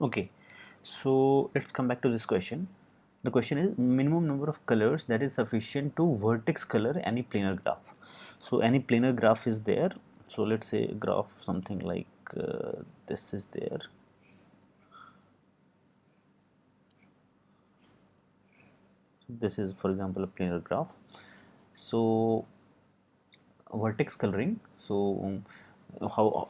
Okay, so let's come back to this question. The question is minimum number of colors that is sufficient to vertex color any planar graph. So any planar graph is there. So let's say graph something like this is there. This is for example a planar graph. So vertex coloring. So how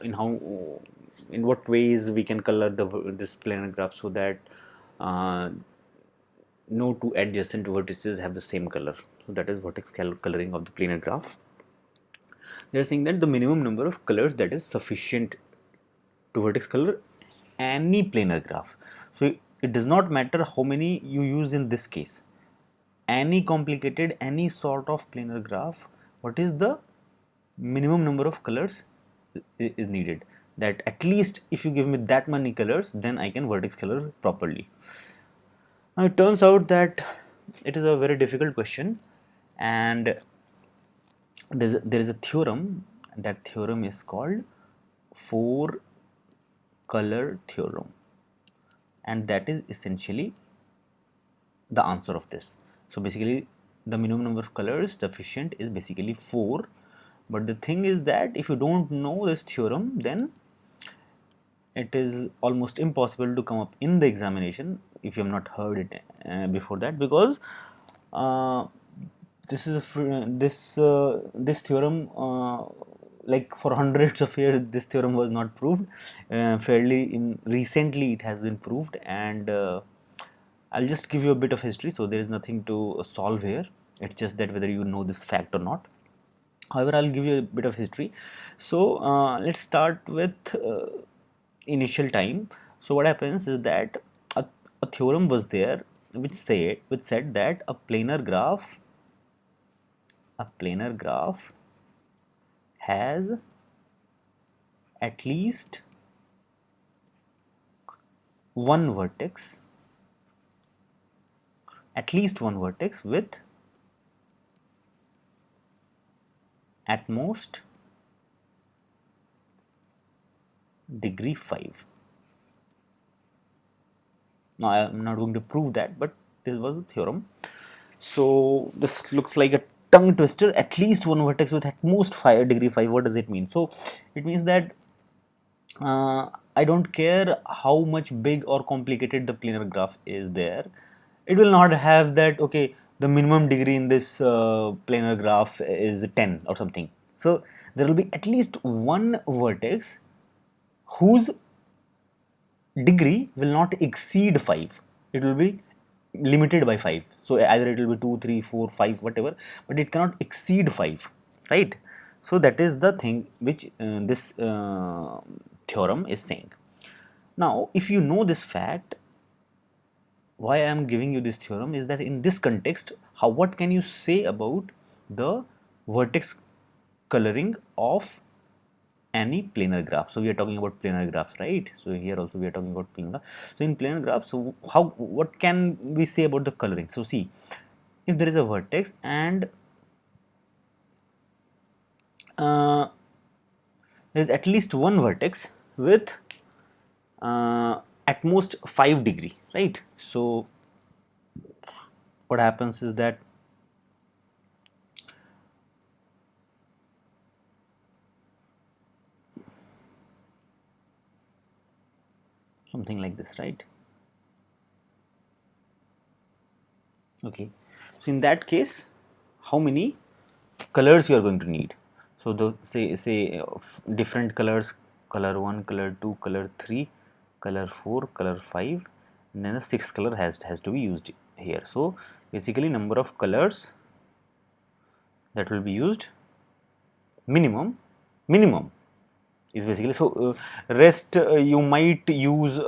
in what ways we can color this planar graph so that uh, no two adjacent vertices have the same color. So that is vertex coloring of the planar graph. They are saying that the minimum number of colors that is sufficient to vertex color any planar graph. So it does not matter how many you use in this case. Any complicated, any sort of planar graph, what is the minimum number of colors is needed? That at least if you give me that many colors, then I can vertex color properly. Now it turns out that it is a very difficult question, and there is a theorem. That theorem is called four color theorem, and that is essentially the answer of this. So basically the minimum number of colors sufficient is basically 4, but the thing is that if you don't know this theorem, then it is almost impossible to come up in the examination if you have not heard it before that, because uh, this is this theorem, like for hundreds of years this theorem was not proved. Fairly in recently it has been proved, and I'll just give you a bit of history. So there is nothing to solve here, it's just that whether you know this fact or not. However, I'll give you a bit of history. So let's start with initial time. So what happens is that a theorem was there which said that a planar graph has at least one vertex with at most degree 5. Now I am not going to prove that, but this was a theorem. So this looks like a tongue twister. At least one vertex with at most 5 degree 5. What does it mean? So it means that I don't care how much big or complicated the planar graph is there, it will not have that, okay, the minimum degree in this planar graph is 10 or something. So there will be at least one vertex whose degree will not exceed 5. It will be limited by 5. So either it will be 2, 3, 4, 5, whatever, but it cannot exceed 5, right? So that is the thing which this theorem is saying. Now if you know this fact, why I am giving you this theorem is that in this context, what can you say about the vertex coloring of any planar graph? So we are talking about planar graphs, right? So here also we are talking about planar. So in planar graphs, so what can we say about the coloring? So see, if there is a vertex and uh, there is at least one vertex with at most 5 degree, right? So what happens is that something like this, right? Okay, so in that case, how many colors you are going to need? So the different colors, color 1, color 2, color 3, color 4, color 5, and then the sixth color has to be used here. So basically number of colors that will be used, minimum is basically, so rest you might use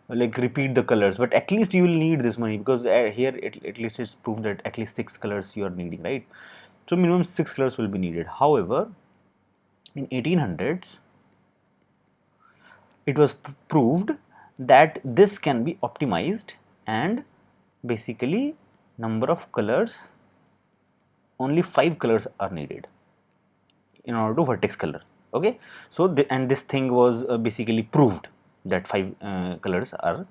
like repeat the colors, but at least you will need this many, because here at least it's proved that at least 6 colors you are needing, right? So minimum 6 colors will be needed. However, in 1800s it was proved that this can be optimized, and basically number of colors, only 5 colors are needed in order to vertex color. Okay, so and this thing was basically proved that 5 colors are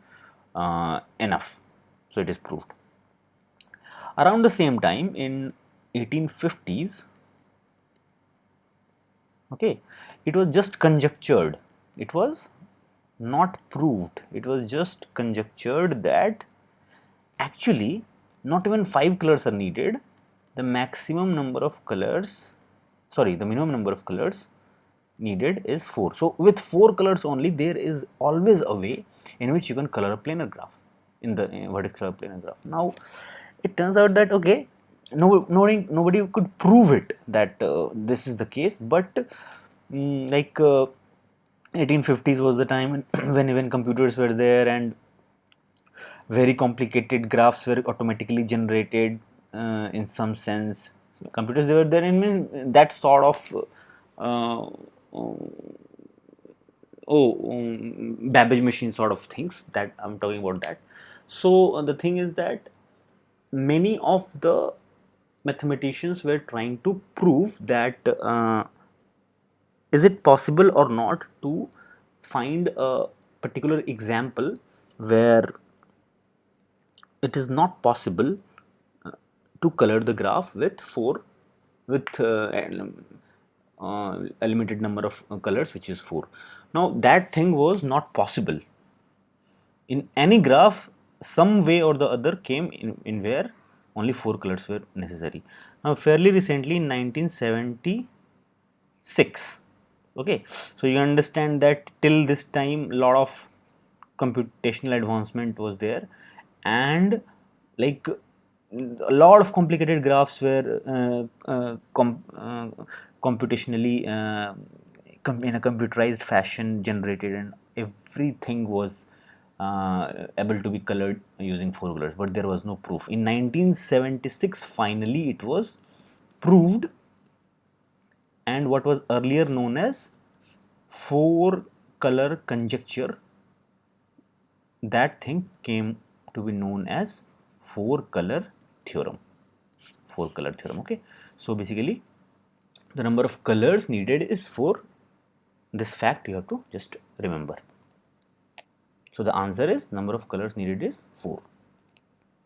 enough. So it is proved. Around the same time in 1850s, okay, it was just conjectured, it was not proved, it was just conjectured that actually not even 5 colors are needed, the maximum number of colors, sorry, the minimum number of colors needed is 4. So with 4 colors only, there is always a way in which you can color a planar graph in the vertical planar graph. Now it turns out that okay, nobody could prove it that this is the case, but like 1850s was the time when even computers were there and very complicated graphs were automatically generated in some sense. So computers, they were there in that sort of uh, Babbage machine sort of things, that I'm talking about that. So the thing is that many of the mathematicians were trying to prove that is it possible or not to find a particular example where it is not possible to color the graph with a limited number of colors, which is 4. Now that thing was not possible in any graph. Some way or the other came in where only 4 colors were necessary. Now fairly recently in 1976, okay, so you understand that till this time lot of computational advancement was there, and like a lot of complicated graphs were computationally in a computerized fashion generated, and everything was able to be colored using 4 colors, but there was no proof. In 1976 finally it was proved, and what was earlier known as 4 color conjecture, that thing came to be known as 4 color theorem. 4 color theorem, okay. So basically the number of colors needed is 4. This fact you have to just remember. So the answer is number of colors needed is 4.